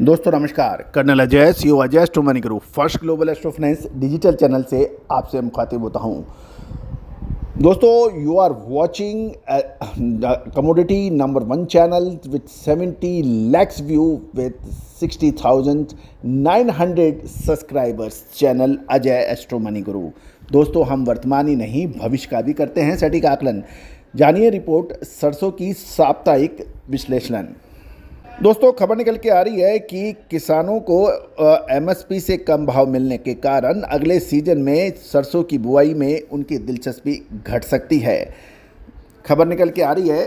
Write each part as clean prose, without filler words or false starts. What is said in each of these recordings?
दोस्तों नमस्कार, colonel Ajay CO Ajay astro money guru first global astro finance digital channel से आपसे मुखातिब होता हूं। दोस्तों, you are watching commodity number 1 channel with 70 lakhs view with 60,900 subscribers, channel Ajay astro money guru. दोस्तों, हम वर्तमान ही नहीं भविष्य का भी करते हैं सटीक आकलन। जानिए रिपोर्ट सरसों की साप्ताहिक विश्लेषण। दोस्तों, खबर निकल के आ रही है कि किसानों को एमएसपी से कम भाव मिलने के कारण अगले सीजन में सरसों की बुआई में उनकी दिलचस्पी घट सकती है। खबर निकल के आ रही है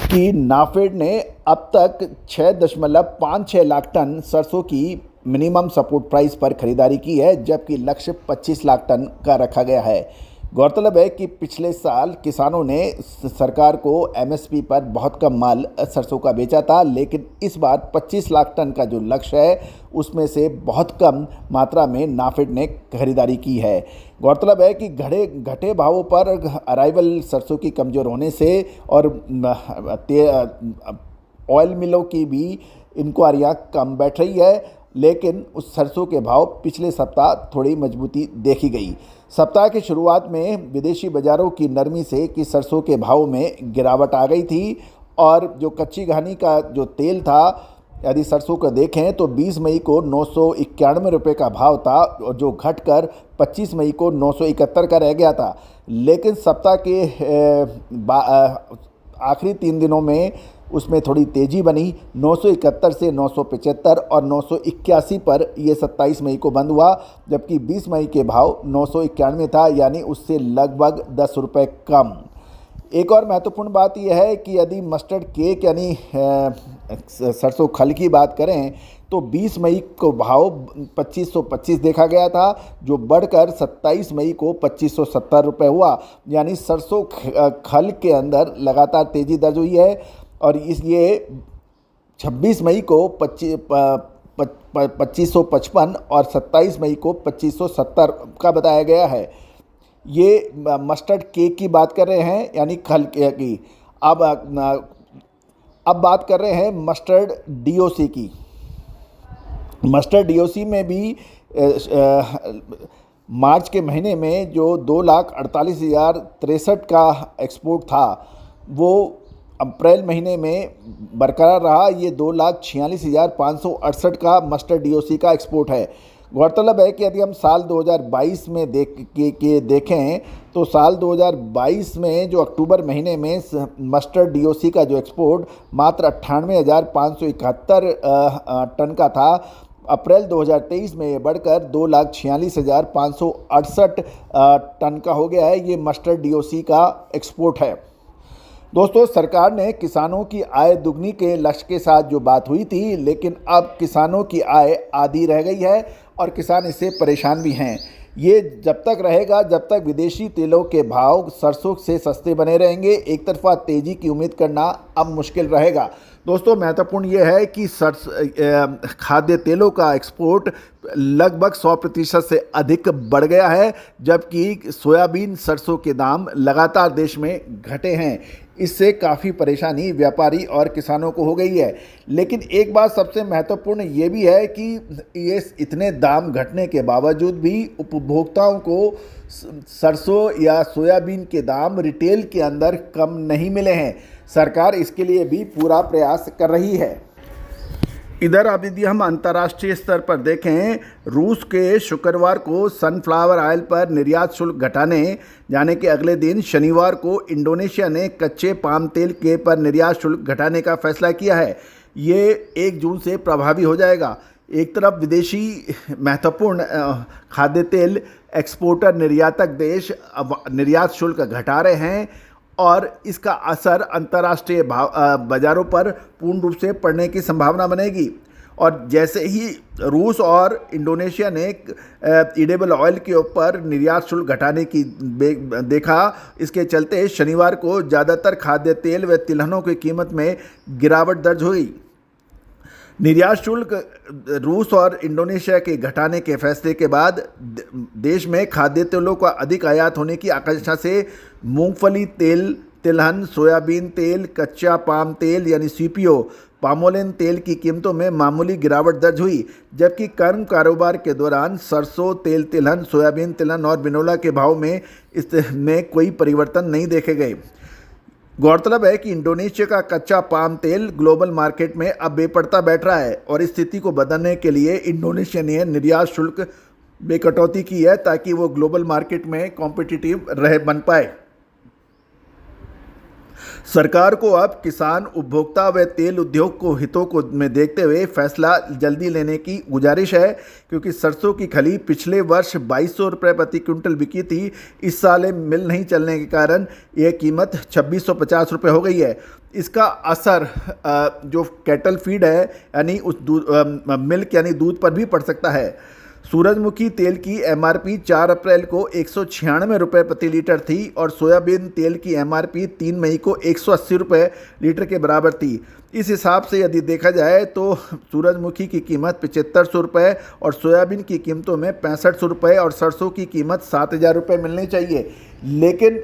कि नाफेड ने अब तक 6.56 लाख टन सरसों की मिनिमम सपोर्ट प्राइस पर खरीदारी की है, जबकि लक्ष्य 25 लाख टन का रखा गया है। गौरतलब है कि पिछले साल किसानों ने सरकार को एमएसपी पर बहुत कम माल सरसों का बेचा था, लेकिन इस बार 25 लाख टन का जो लक्ष्य है उसमें से बहुत कम मात्रा में नाफेड ने खरीदारी की है। गौरतलब है कि घटे भावों पर अराइवल सरसों की कमज़ोर होने से और ऑयल मिलों की भी इंक्वायरियाँ कम बैठ रही है, लेकिन उस सरसों के भाव पिछले सप्ताह थोड़ी मजबूती देखी गई। सप्ताह की शुरुआत में विदेशी बाज़ारों की नरमी से कि सरसों के भाव में गिरावट आ गई थी, और जो कच्ची घानी का जो तेल था, यदि सरसों को देखें तो 20 मई को 991 रुपये का भाव था, और जो घटकर 25 मई को 971 का रह गया था। लेकिन सप्ताह के आखिरी 3 दिनों में उसमें थोड़ी तेज़ी बनी। 971 से 975 और 981 पर ये 27 मई को बंद हुआ, जबकि 20 मई के भाव 991 था, यानी उससे लगभग 10 रुपये कम। एक और महत्वपूर्ण बात यह है कि यदि मस्टर्ड केक यानी सरसों खल की बात करें तो 20 मई को भाव 2525 देखा गया था, जो बढ़कर 27 मई को 2570 रुपये हुआ। यानी सरसों खल के अंदर लगातार तेज़ी दर्ज हुई है, और ये 26 मई को 2555 और 27 मई को 2570 का बताया गया है। ये मस्टर्ड केक की बात कर रहे हैं, यानी खल की। अब बात कर रहे हैं मस्टर्ड डीओसी की। मस्टर्ड डीओसी में भी मार्च के महीने में जो 2,48,063 का एक्सपोर्ट था, वो अप्रैल महीने में बरकरार रहा। ये 2,46,568 का मस्टर्ड डीओसी का एक्सपोर्ट है। गौरतलब है कि यदि हम साल 2022 में देखें तो साल 2022 में जो अक्टूबर महीने में मस्टर्ड डीओसी का जो एक्सपोर्ट मात्र 98,571 टन का था, अप्रैल 2023 में ये बढ़कर 2,46,568 टन का हो गया है। ये मस्टर्ड डीओसी का एक्सपोर्ट है। दोस्तों, सरकार ने किसानों की आय दुगनी के लक्ष्य के साथ जो बात हुई थी, लेकिन अब किसानों की आय आधी रह गई है और किसान इससे परेशान भी हैं। ये जब तक रहेगा जब तक विदेशी तेलों के भाव सरसों से सस्ते बने रहेंगे। एक तरफा तेज़ी की उम्मीद करना अब मुश्किल रहेगा। दोस्तों, महत्वपूर्ण ये है कि खाद्य तेलों का एक्सपोर्ट लगभग 100% से अधिक बढ़ गया है, जबकि सोयाबीन सरसों के दाम लगातार देश में घटे हैं। इससे काफ़ी परेशानी व्यापारी और किसानों को हो गई है। लेकिन एक बात सबसे महत्वपूर्ण ये भी है कि ये इतने दाम घटने के बावजूद भी उपभोक्ताओं को सरसों या सोयाबीन के दाम रिटेल के अंदर कम नहीं मिले हैं। सरकार इसके लिए भी पूरा प्रयास कर रही है। इधर अब यदि हम अंतर्राष्ट्रीय स्तर पर देखें, रूस के शुक्रवार को सनफ्लावर ऑयल पर निर्यात शुल्क घटाने जाने के अगले दिन शनिवार को इंडोनेशिया ने कच्चे पाम तेल के पर निर्यात शुल्क घटाने का फैसला किया है। ये 1 जून से प्रभावी हो जाएगा। एक तरफ विदेशी महत्वपूर्ण खाद्य तेल एक्सपोर्टर निर्यातक देश निर्यात शुल्क घटा रहे हैं, और इसका असर अंतर्राष्ट्रीय बाज़ारों पर पूर्ण रूप से पड़ने की संभावना बनेगी। और जैसे ही रूस और इंडोनेशिया ने ईडेबल ऑयल के ऊपर निर्यात शुल्क घटाने की देखा, इसके चलते शनिवार को ज़्यादातर खाद्य तेल व तिलहनों की कीमत में गिरावट दर्ज हुई। निर्यात शुल्क रूस और इंडोनेशिया के घटाने के फैसले के बाद देश में खाद्य तेलों का अधिक आयात होने की आकांक्षा से मूंगफली तेल, तिलहन, सोयाबीन तेल, कच्चा पाम तेल यानी सीपीओ पामोलिन तेल की कीमतों में मामूली गिरावट दर्ज हुई, जबकि कर्म कारोबार के दौरान सरसों तेल तिलहन, सोयाबीन तिलहन और बिनोला के भाव में कोई परिवर्तन नहीं देखे गए। गौरतलब है कि इंडोनेशिया का कच्चा पाम तेल ग्लोबल मार्केट में अब बेपड़ता बैठ रहा है और इस स्थिति को बदलने के लिए इंडोनेशिया ने निर्यात शुल्क में कटौती की है ताकि वो ग्लोबल मार्केट में कॉम्पिटिटिव बन पाए। सरकार को अब किसान, उपभोक्ता व तेल उद्योग को हितों को में देखते हुए फैसला जल्दी लेने की गुजारिश है, क्योंकि सरसों की खली पिछले वर्ष 2200 रुपये प्रति क्विंटल बिकी थी। इस साल मिल नहीं चलने के कारण यह कीमत 2650 रुपये हो गई है। इसका असर जो कैटल फीड है यानी उस मिल्क यानी दूध पर भी पड़ सकता है। सूरजमुखी तेल की एमआरपी 4 अप्रैल को 196 रुपये प्रति लीटर थी और सोयाबीन तेल की एमआरपी 3 मई को 180 रुपये लीटर के बराबर थी। इस हिसाब से यदि देखा जाए तो सूरजमुखी की कीमत 7500 रुपये और सोयाबीन की कीमतों में 6500 रुपये और सरसों की कीमत 7000 रुपये मिलनी चाहिए। लेकिन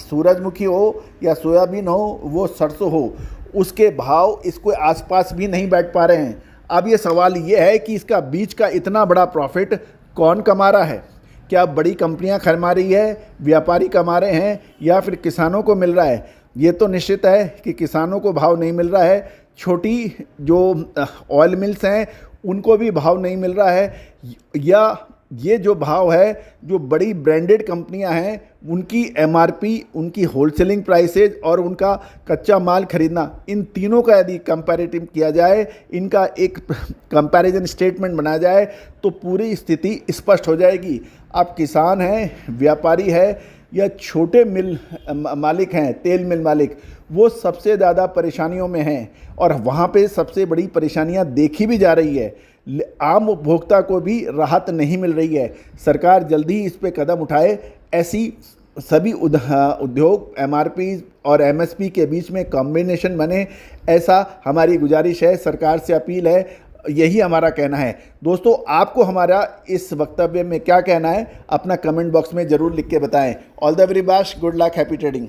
सूरजमुखी हो या सोयाबीन हो, वो सरसों हो, उसके भाव इसके आसपास भी नहीं बैठ पा रहे हैं। अब ये सवाल ये है कि इसका बीच का इतना बड़ा प्रॉफिट कौन कमा रहा है? क्या बड़ी कंपनियां कमा रही है, व्यापारी कमा रहे हैं, या फिर किसानों को मिल रहा है? ये तो निश्चित है कि किसानों को भाव नहीं मिल रहा है। छोटी जो ऑयल मिल्स हैं उनको भी भाव नहीं मिल रहा है, या ये जो भाव है जो बड़ी ब्रांडेड कंपनियां हैं उनकी एमआरपी, उनकी होलसेलिंग प्राइसेज और उनका कच्चा माल खरीदना, इन तीनों का यदि कंपैरेटिव किया जाए, इनका एक कंपैरिजन स्टेटमेंट बनाया जाए तो पूरी स्थिति स्पष्ट हो जाएगी। अब किसान हैं, व्यापारी है या छोटे मिल मालिक हैं, तेल मिल मालिक, वो सबसे ज़्यादा परेशानियों में हैं और वहाँ पे सबसे बड़ी परेशानियाँ देखी भी जा रही है। आम उपभोक्ता को भी राहत नहीं मिल रही है। सरकार जल्दी ही इस पे कदम उठाए, ऐसी सभी उद्योग एमआरपी और एमएसपी के बीच में कॉम्बिनेशन बने, ऐसा हमारी गुजारिश है, सरकार से अपील है, यही हमारा कहना है। दोस्तों, आपको हमारा इस वक्तव्य में क्या कहना है, अपना कमेंट बॉक्स में ज़रूर लिख के बताएं। All the very best, good luck, happy trading.